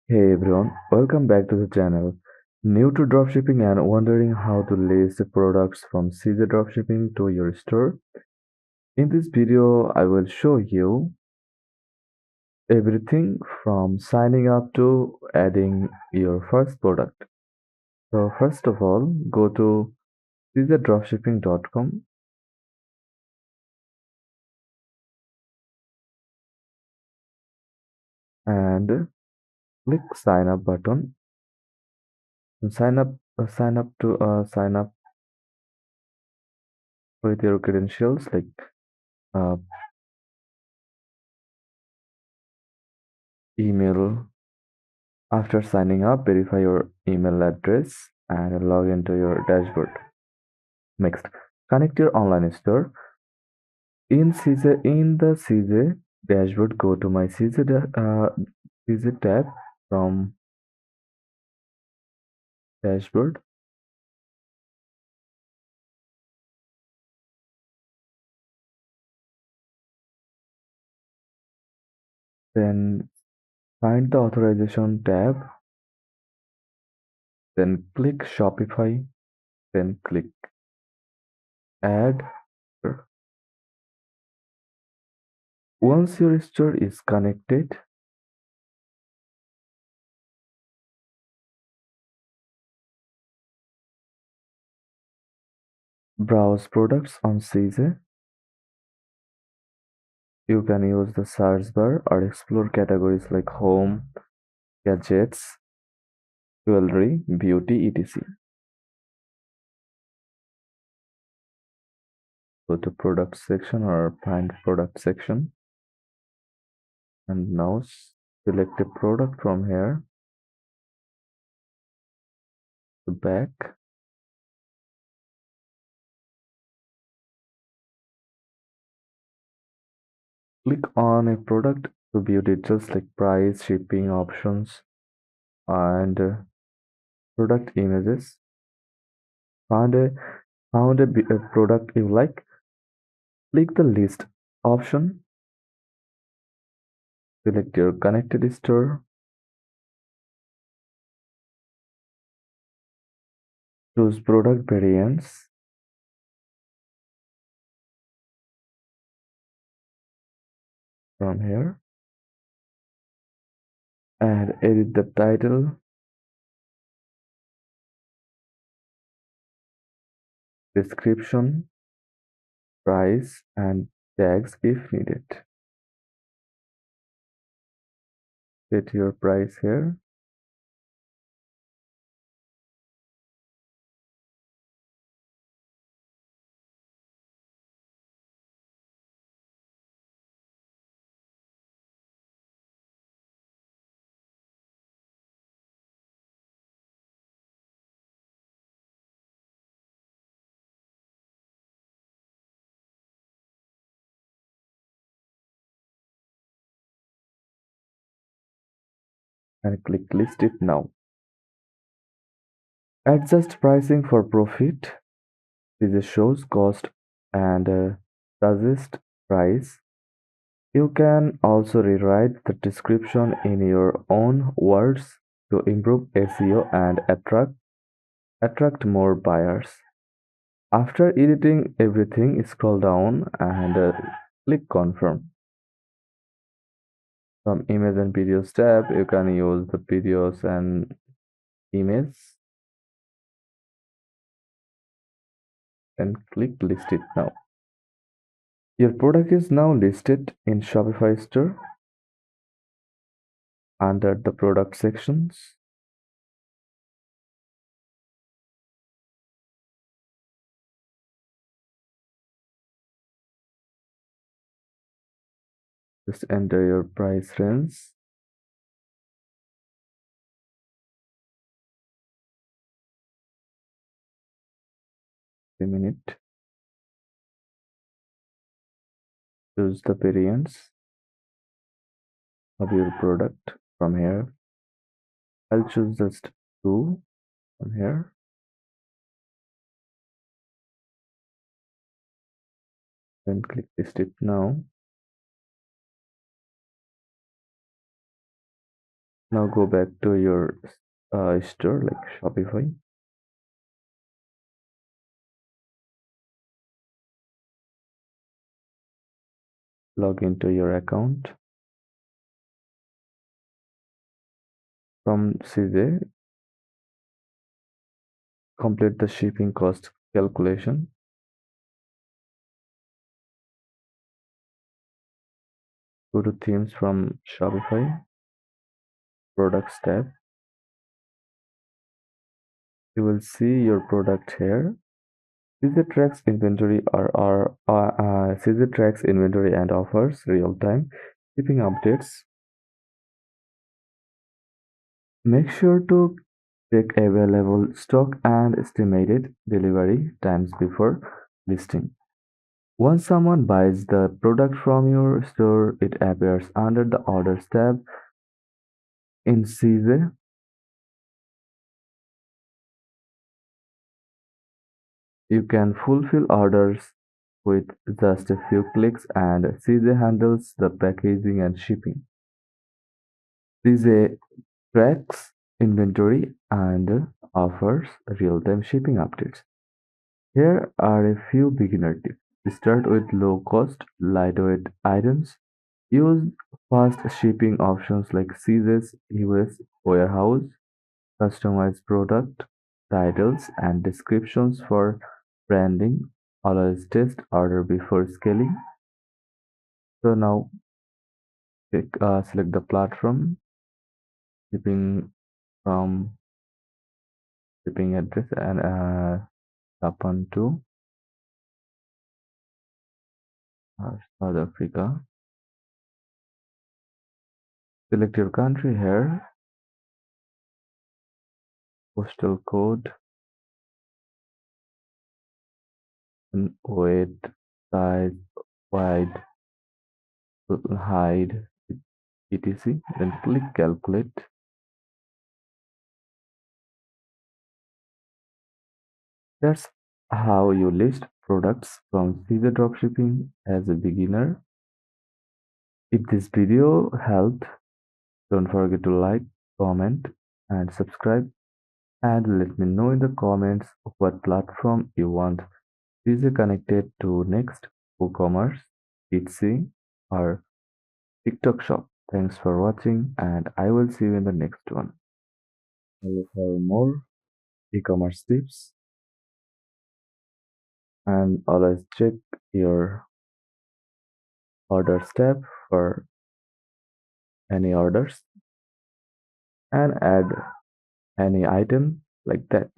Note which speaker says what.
Speaker 1: Hey everyone, welcome back to the channel. New to dropshipping and wondering how to list the products from CJ Dropshipping to your store? In this video, I will show you everything from signing up to adding your first product. So first of all, go to cjdropshipping.com and click sign up button and sign up with your credentials like uh, email. After signing up, verify your email address and log into your dashboard. Next, connect your online store. In the CJ dashboard, go to my CJ tab from dashboard. Then find the authorization tab. Then click Shopify. Then click add. Once your store is connected, browse products on CJ. You can use the search bar or explore categories like home, gadgets, jewelry, beauty, etc. Go to product section or find product section and now select a product from here to back. Click on a product to view details like price, shipping options, and product images. Found a a product you like. Click the list option. Select your connected store. Choose product variants from here and edit the title, description, price, and tags if needed. Set your price here and click list it now. Adjust pricing for profit. This shows cost and suggest price. You can also rewrite the description in your own words to improve SEO and attract more buyers. After editing everything, scroll down and click confirm. From image and videos tab, you can use the videos and images and click list it now. Your product is now listed in Shopify store under the product sections. Just enter your price range. A minute. Choose the variants of your product from here. I'll choose just two from here. Then click list it now. Now go back to your store like Shopify. Log into your account. From CJ, complete the shipping cost calculation. Go to themes from Shopify, products tab. You will see your product here. CZ tracks inventory CZ tracks inventory and offers real-time shipping updates. Make sure to check available stock and estimated delivery times before listing. Once someone buys the product from your store, it appears under the Orders tab in CZ. You can fulfill orders with just a few clicks, and CJ handles the packaging and shipping. CJ tracks inventory and offers real-time shipping updates. Here are a few beginner tips. Start with low-cost, lightweight items. Use fast shipping options like CJ's US warehouse, customize product titles and descriptions for branding. Always test order before scaling. So now select the platform, shipping from shipping address and tap on to South Africa. Select your country here, postal code, and weight, size, wide, height, etc. Then click calculate. That's how you list products from CJ Dropshipping as a beginner. If this video helped, don't forget to like, comment, and subscribe. And let me know in the comments what platform you want CJ connected to next: WooCommerce, Etsy, or TikTok Shop. Thanks for watching, and I will see you in the next one. Follow for more e-commerce tips, and always check your orders tab for any orders and add any item like that.